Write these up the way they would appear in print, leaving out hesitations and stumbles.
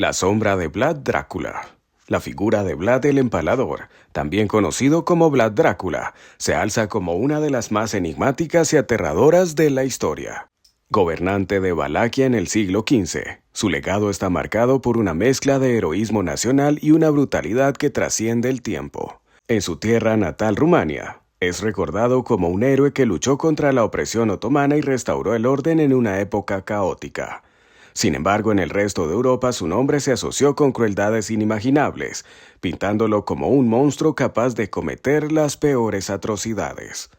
La sombra de Vlad Drácula. La figura de Vlad el Empalador, también conocido como Vlad Drácula, se alza como una de las más enigmáticas y aterradoras de la historia. Gobernante de Valaquia en el siglo XV, su legado está marcado por una mezcla de heroísmo nacional y una brutalidad que trasciende el tiempo. En su tierra natal, Rumania, es recordado como un héroe que luchó contra la opresión otomana y restauró el orden en una época caótica. Sin embargo, en el resto de Europa su nombre se asoció con crueldades inimaginables, pintándolo como un monstruo capaz de cometer las peores atrocidades.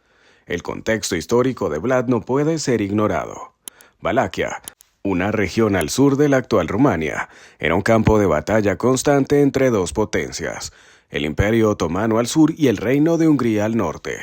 El contexto histórico de Vlad no puede ser ignorado. Valaquia, una región al sur de la actual Rumania, era un campo de batalla constante entre dos potencias, el Imperio Otomano al sur y el Reino de Hungría al norte.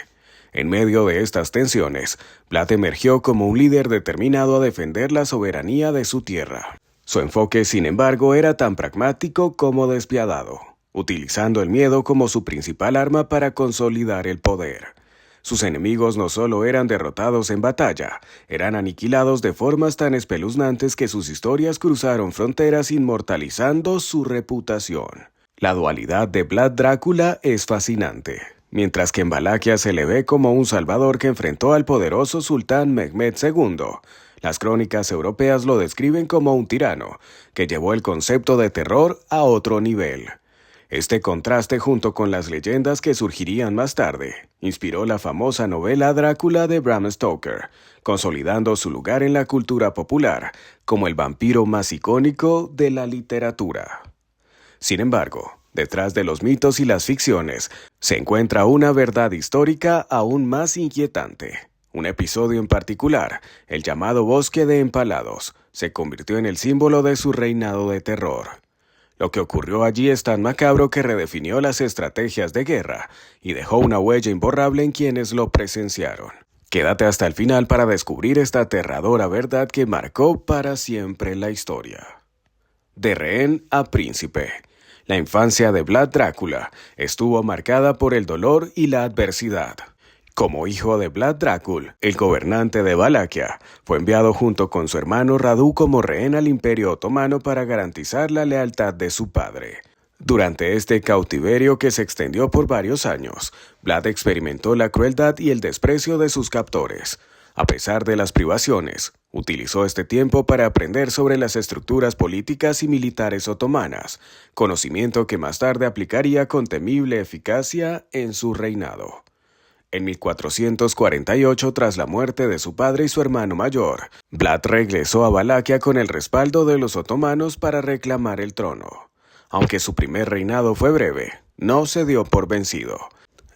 En medio de estas tensiones, Vlad emergió como un líder determinado a defender la soberanía de su tierra. Su enfoque, sin embargo, era tan pragmático como despiadado, utilizando el miedo como su principal arma para consolidar el poder. Sus enemigos no solo eran derrotados en batalla, eran aniquilados de formas tan espeluznantes que sus historias cruzaron fronteras inmortalizando su reputación. La dualidad de Vlad Drácula es fascinante. Mientras que en Valaquia se le ve como un salvador que enfrentó al poderoso sultán Mehmed II, las crónicas europeas lo describen como un tirano que llevó el concepto de terror a otro nivel. Este contraste, junto con las leyendas que surgirían más tarde, inspiró la famosa novela Drácula de Bram Stoker, consolidando su lugar en la cultura popular como el vampiro más icónico de la literatura. Sin embargo, detrás de los mitos y las ficciones, se encuentra una verdad histórica aún más inquietante. Un episodio en particular, el llamado Bosque de Empalados, se convirtió en el símbolo de su reinado de terror. Lo que ocurrió allí es tan macabro que redefinió las estrategias de guerra y dejó una huella imborrable en quienes lo presenciaron. Quédate hasta el final para descubrir esta aterradora verdad que marcó para siempre la historia. De rehén a príncipe. La infancia de Vlad Drácula estuvo marcada por el dolor y la adversidad. Como hijo de Vlad Drácula, el gobernante de Valaquia, fue enviado junto con su hermano Radu como rehén al Imperio Otomano para garantizar la lealtad de su padre. Durante este cautiverio que se extendió por varios años, Vlad experimentó la crueldad y el desprecio de sus captores. A pesar de las privaciones, utilizó este tiempo para aprender sobre las estructuras políticas y militares otomanas, conocimiento que más tarde aplicaría con temible eficacia en su reinado. En 1448, tras la muerte de su padre y su hermano mayor, Vlad regresó a Valaquia con el respaldo de los otomanos para reclamar el trono. Aunque su primer reinado fue breve, no se dio por vencido.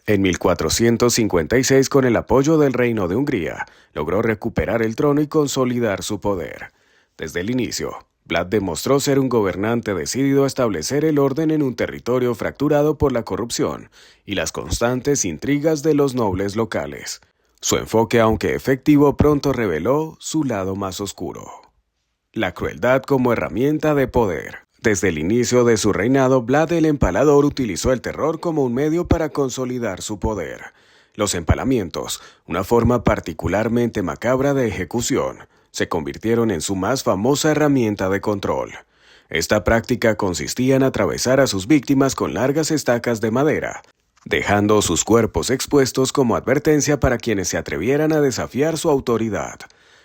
En 1456, con el apoyo del Reino de Hungría, logró recuperar el trono y consolidar su poder. Desde el inicio, Vlad demostró ser un gobernante decidido a establecer el orden en un territorio fracturado por la corrupción y las constantes intrigas de los nobles locales. Su enfoque, aunque efectivo, pronto reveló su lado más oscuro. La crueldad como herramienta de poder. Desde el inicio de su reinado, Vlad el Empalador utilizó el terror como un medio para consolidar su poder. Los empalamientos, una forma particularmente macabra de ejecución, se convirtieron en su más famosa herramienta de control. Esta práctica consistía en atravesar a sus víctimas con largas estacas de madera, dejando sus cuerpos expuestos como advertencia para quienes se atrevieran a desafiar su autoridad.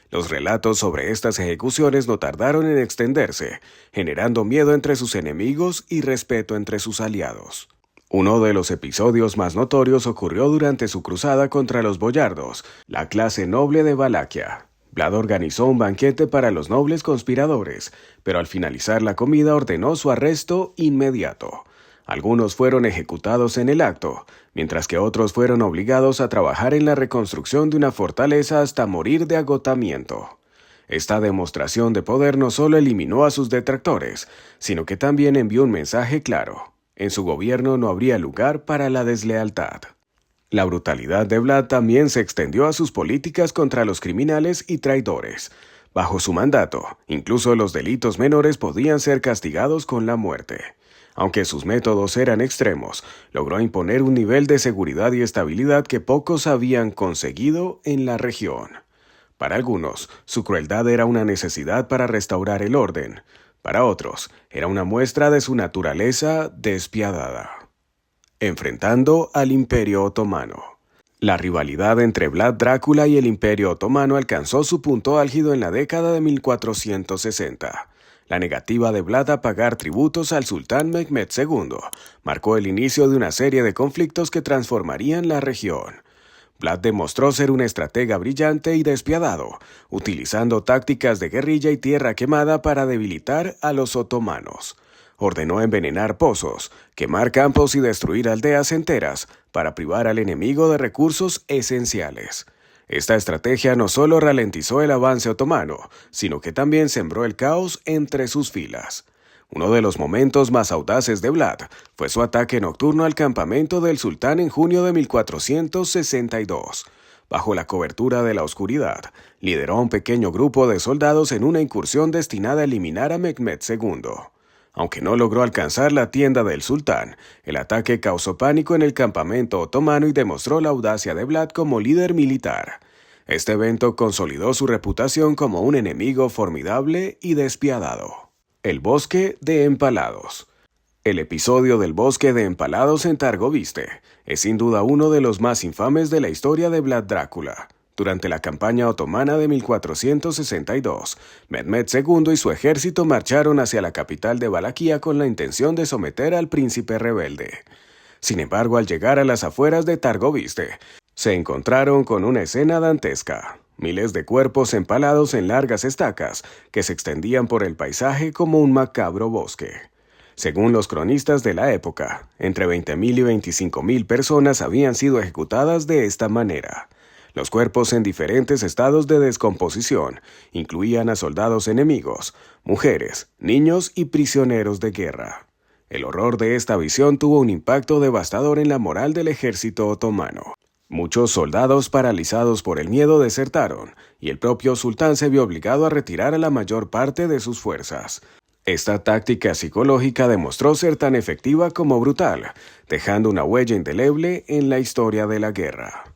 Los relatos sobre estas ejecuciones no tardaron en extenderse, generando miedo entre sus enemigos y respeto entre sus aliados. Uno de los episodios más notorios ocurrió durante su cruzada contra los boyardos, la clase noble de Valaquia. Vlad organizó un banquete para los nobles conspiradores, pero al finalizar la comida ordenó su arresto inmediato. Algunos fueron ejecutados en el acto, mientras que otros fueron obligados a trabajar en la reconstrucción de una fortaleza hasta morir de agotamiento. Esta demostración de poder no solo eliminó a sus detractores, sino que también envió un mensaje claro: en su gobierno no habría lugar para la deslealtad. La brutalidad de Vlad también se extendió a sus políticas contra los criminales y traidores. Bajo su mandato, incluso los delitos menores podían ser castigados con la muerte. Aunque sus métodos eran extremos, logró imponer un nivel de seguridad y estabilidad que pocos habían conseguido en la región. Para algunos, su crueldad era una necesidad para restaurar el orden. Para otros, era una muestra de su naturaleza despiadada. Enfrentando al Imperio Otomano. La rivalidad entre Vlad Drácula y el Imperio Otomano alcanzó su punto álgido en la década de 1460. La negativa de Vlad a pagar tributos al sultán Mehmed II marcó el inicio de una serie de conflictos que transformarían la región. Vlad demostró ser un estratega brillante y despiadado, utilizando tácticas de guerrilla y tierra quemada para debilitar a los otomanos. Ordenó envenenar pozos, quemar campos y destruir aldeas enteras para privar al enemigo de recursos esenciales. Esta estrategia no solo ralentizó el avance otomano, sino que también sembró el caos entre sus filas. Uno de los momentos más audaces de Vlad fue su ataque nocturno al campamento del sultán en junio de 1462. Bajo la cobertura de la oscuridad, lideró a un pequeño grupo de soldados en una incursión destinada a eliminar a Mehmed II. Aunque no logró alcanzar la tienda del sultán, el ataque causó pánico en el campamento otomano y demostró la audacia de Vlad como líder militar. Este evento consolidó su reputación como un enemigo formidable y despiadado. El Bosque de Empalados. El episodio del Bosque de Empalados en Targoviste es sin duda uno de los más infames de la historia de Vlad Drácula. Durante la campaña otomana de 1462, Mehmed II y su ejército marcharon hacia la capital de Valaquia con la intención de someter al príncipe rebelde. Sin embargo, al llegar a las afueras de Targoviste, se encontraron con una escena dantesca. Miles de cuerpos empalados en largas estacas que se extendían por el paisaje como un macabro bosque. Según los cronistas de la época, entre 20.000 y 25.000 personas habían sido ejecutadas de esta manera. Los cuerpos en diferentes estados de descomposición incluían a soldados enemigos, mujeres, niños y prisioneros de guerra. El horror de esta visión tuvo un impacto devastador en la moral del ejército otomano. Muchos soldados paralizados por el miedo desertaron, y el propio sultán se vio obligado a retirar a la mayor parte de sus fuerzas. Esta táctica psicológica demostró ser tan efectiva como brutal, dejando una huella indeleble en la historia de la guerra.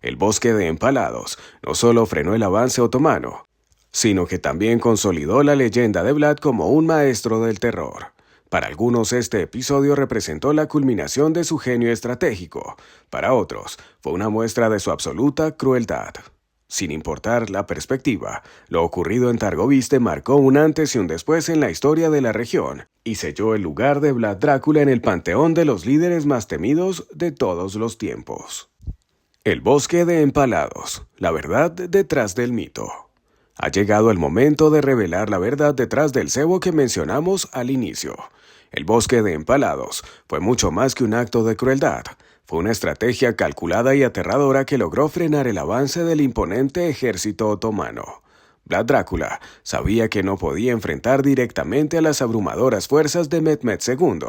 El Bosque de Empalados no solo frenó el avance otomano, sino que también consolidó la leyenda de Vlad como un maestro del terror. Para algunos este episodio representó la culminación de su genio estratégico, para otros fue una muestra de su absoluta crueldad. Sin importar la perspectiva, lo ocurrido en Targoviste marcó un antes y un después en la historia de la región y selló el lugar de Vlad Drácula en el panteón de los líderes más temidos de todos los tiempos. El Bosque de Empalados, la verdad detrás del mito. Ha llegado el momento de revelar la verdad detrás del cebo que mencionamos al inicio. El Bosque de Empalados fue mucho más que un acto de crueldad. Fue una estrategia calculada y aterradora que logró frenar el avance del imponente ejército otomano. Vlad Drácula sabía que no podía enfrentar directamente a las abrumadoras fuerzas de Mehmed II,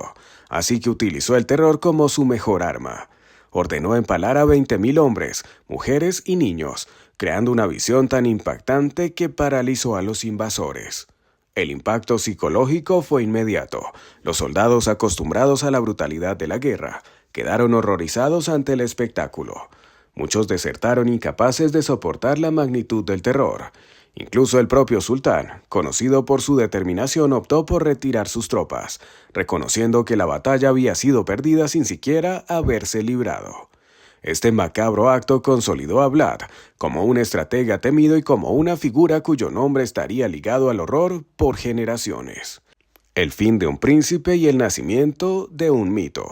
así que utilizó el terror como su mejor arma. Ordenó empalar a 20.000 hombres, mujeres y niños, creando una visión tan impactante que paralizó a los invasores. El impacto psicológico fue inmediato. Los soldados acostumbrados a la brutalidad de la guerra quedaron horrorizados ante el espectáculo. Muchos desertaron incapaces de soportar la magnitud del terror. Incluso el propio sultán, conocido por su determinación, optó por retirar sus tropas, reconociendo que la batalla había sido perdida sin siquiera haberse librado. Este macabro acto consolidó a Vlad como un estratega temido y como una figura cuyo nombre estaría ligado al horror por generaciones. El fin de un príncipe y el nacimiento de un mito.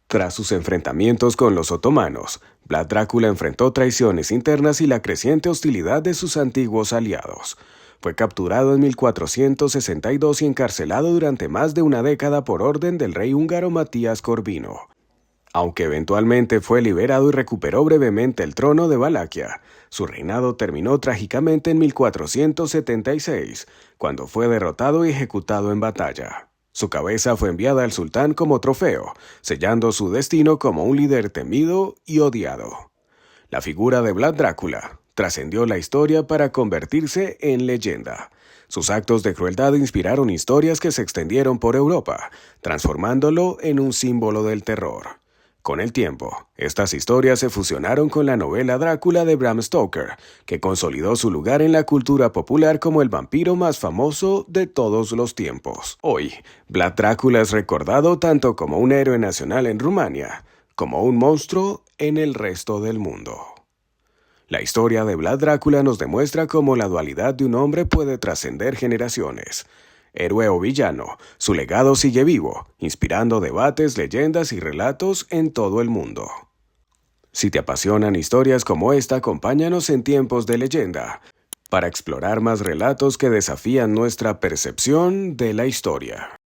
Tras sus enfrentamientos con los otomanos, Vlad Drácula enfrentó traiciones internas y la creciente hostilidad de sus antiguos aliados. Fue capturado en 1462 y encarcelado durante más de una década por orden del rey húngaro Matías Corvino. Aunque eventualmente fue liberado y recuperó brevemente el trono de Valaquia, su reinado terminó trágicamente en 1476, cuando fue derrotado y ejecutado en batalla. Su cabeza fue enviada al sultán como trofeo, sellando su destino como un líder temido y odiado. La figura de Vlad Drácula trascendió la historia para convertirse en leyenda. Sus actos de crueldad inspiraron historias que se extendieron por Europa, transformándolo en un símbolo del terror. Con el tiempo, estas historias se fusionaron con la novela Drácula de Bram Stoker, que consolidó su lugar en la cultura popular como el vampiro más famoso de todos los tiempos. Hoy, Vlad Drácula es recordado tanto como un héroe nacional en Rumania, como un monstruo en el resto del mundo. La historia de Vlad Drácula nos demuestra cómo la dualidad de un hombre puede trascender generaciones. Héroe o villano, su legado sigue vivo, inspirando debates, leyendas y relatos en todo el mundo. Si te apasionan historias como esta, acompáñanos en Tiempos de Leyenda, para explorar más relatos que desafían nuestra percepción de la historia.